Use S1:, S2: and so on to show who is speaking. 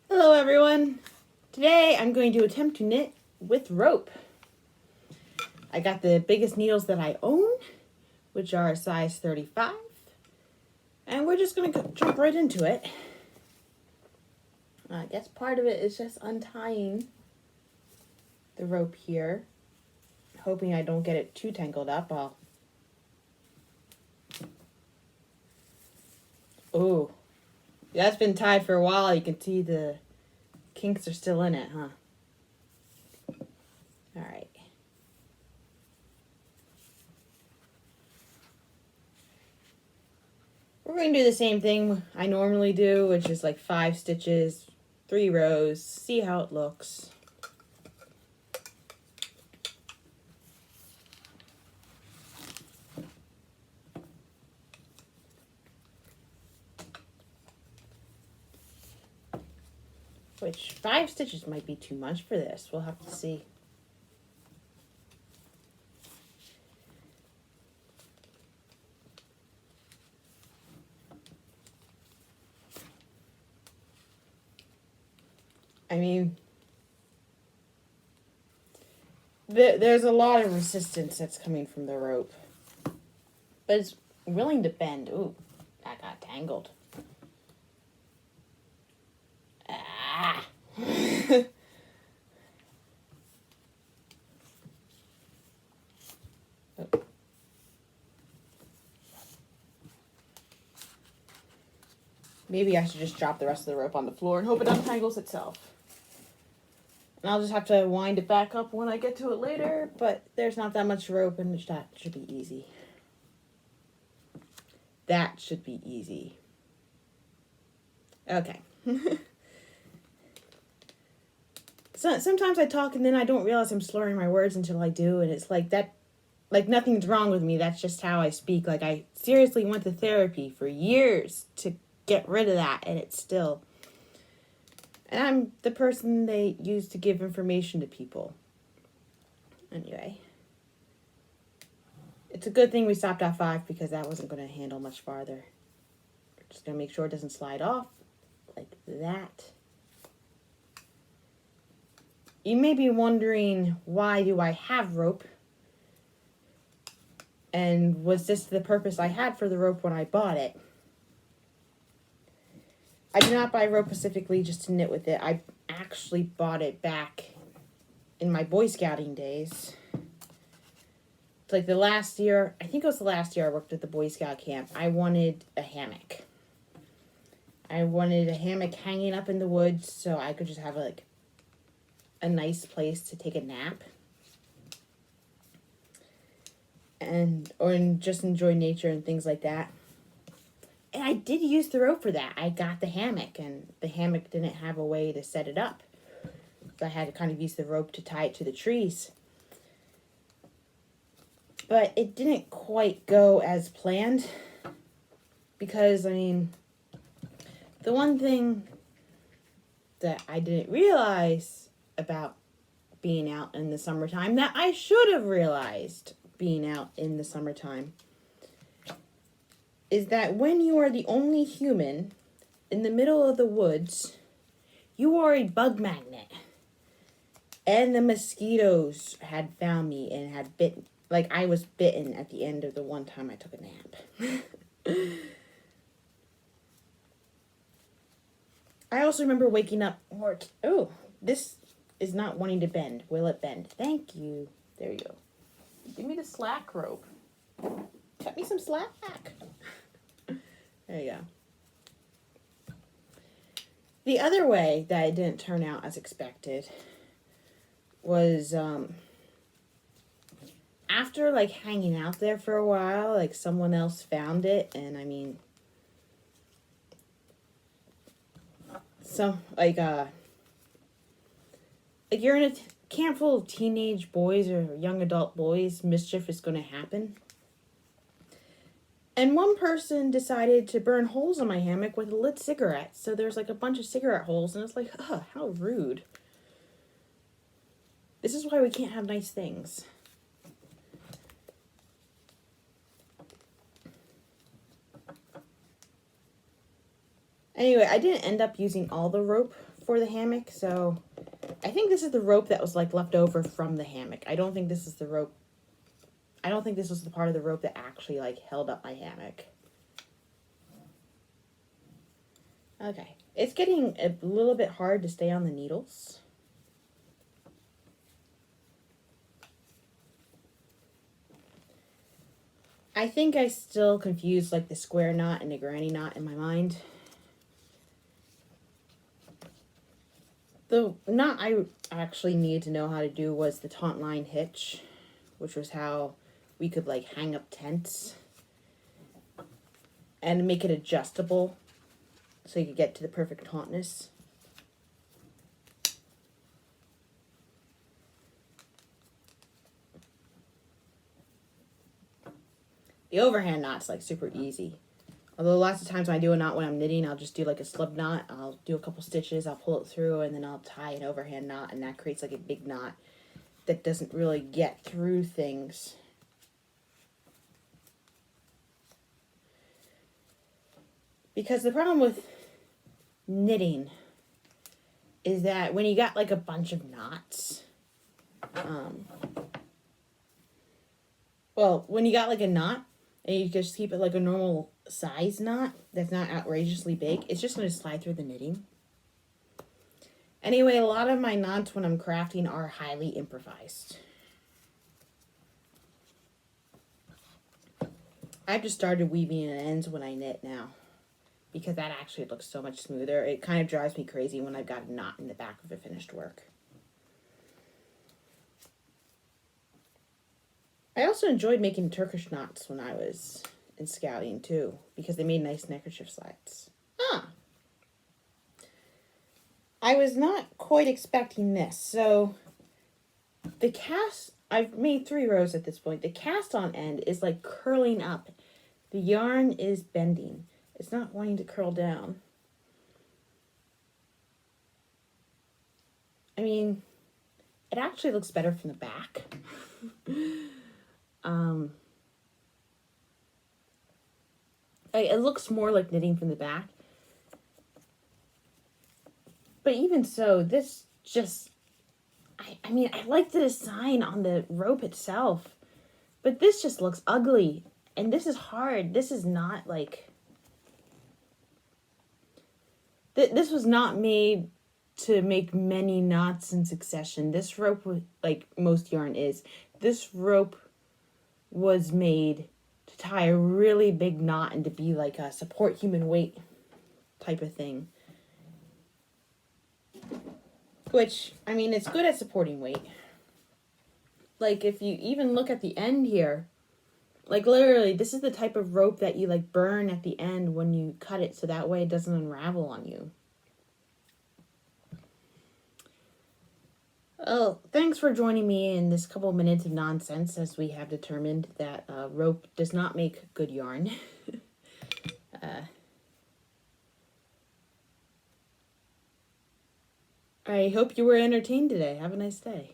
S1: Hello everyone! Today I'm going to attempt to knit with rope. I got the biggest needles that I own, which are size 35, and we're just going to jump right into it. I guess part of it is just untying the rope here, hoping I don't get it too tangled up. Oh, that's been tied for a while. You can see the kinks are still in it, huh? All right. We're going to do the same thing I normally do, which is like 5 stitches, 3 rows, see how it looks. Which 5 stitches might be too much for this. We'll have to see. I mean, there's a lot of resistance that's coming from the rope. But it's willing to bend. Ooh, that got tangled. Ah! Oh. Maybe I should just drop the rest of the rope on the floor and hope it untangles itself. And I'll just have to wind it back up when I get to it later, but there's not that much rope and that should be easy. That should be easy. Okay. So sometimes I talk and then I don't realize I'm slurring my words until I do, and it's like that, like nothing's wrong with me. That's just how I speak. Like I seriously went to therapy for years to get rid of that, and it's still. And I'm the person they use to give information to people. Anyway. It's a good thing we stopped at 5 because that wasn't going to handle much farther. We're just going to make sure it doesn't slide off like that. You may be wondering, why do I have rope? And was this the purpose I had for the rope when I bought it? I do not buy rope specifically just to knit with it. I actually bought it back in my Boy Scouting days. It's like the last year, I think it was the last year I worked at the Boy Scout camp, I wanted a hammock. I wanted a hammock hanging up in the woods so I could just have like a nice place to take a nap. Or just enjoy nature and things like that. And I did use the rope for that. I got the hammock, and the hammock didn't have a way to set it up. So I had to kind of use the rope to tie it to the trees. But it didn't quite go as planned. Because, I mean, the one thing that I didn't realize about being out in the summertime, that I should have realized being out in the summertime, is that when you are the only human in the middle of the woods, you are a bug magnet. And the mosquitoes had found me and had bitten. Like, I was bitten at the end of the one time I took a nap. I also remember waking up, oh, this is not wanting to bend. Will it bend? Thank you. There you go. Give me the slack rope. Cut me some slack. There you go. The other way that it didn't turn out as expected was after like hanging out there for a while, like someone else found it, and I mean, so like you're in a camp full of teenage boys or young adult boys, mischief is going to happen. And one person decided to burn holes in my hammock with a lit cigarette. So there's like a bunch of cigarette holes, and it's like, ugh, how rude. This is why we can't have nice things. Anyway, I didn't end up using all the rope for the hammock, so I think this is the rope that was like left over from the hammock. I don't think this is the rope. I don't think this was the part of the rope that actually like held up my hammock. Okay, it's getting a little bit hard to stay on the needles. I think I still confuse like the square knot and the granny knot in my mind. The knot I actually needed to know how to do was the taunt line hitch, which was how we could like hang up tents and make it adjustable so you could get to the perfect tautness. The overhand knot's like super easy. Although lots of times when I do a knot when I'm knitting, I'll just do like a slip knot. I'll do a couple stitches, I'll pull it through, and then I'll tie an overhand knot, and that creates like a big knot that doesn't really get through things. Because the problem with knitting is that when you got like a bunch of knots, well, when you got like a knot, and you just keep it like a normal size knot that's not outrageously big, it's just going to slide through the knitting. Anyway, a lot of my knots when I'm crafting are highly improvised. I've just started weaving in ends when I knit now, because that actually looks so much smoother. It kind of drives me crazy when I've got a knot in the back of a finished work. I also enjoyed making Turkish knots when I was in scouting too, because they made nice neckerchief slides. I was not quite expecting this. So the cast, I've made 3 rows at this point. The cast on end is like curling up. The yarn is bending. It's not wanting to curl down. I mean, it actually looks better from the back. It looks more like knitting from the back. But even so, this just, I mean, I like the design on the rope itself, but this just looks ugly. And this is hard. This is not like, this was not made to make many knots in succession. This rope, like most yarn is, this rope was made to tie a really big knot and to be like a support human weight type of thing. Which, I mean, it's good at supporting weight. Like, if you even look at the end here, like, literally, this is the type of rope that you, like, burn at the end when you cut it, so that way it doesn't unravel on you. Oh, thanks for joining me in this couple minutes of nonsense, as we have determined that rope does not make good yarn. I hope you were entertained today. Have a nice day.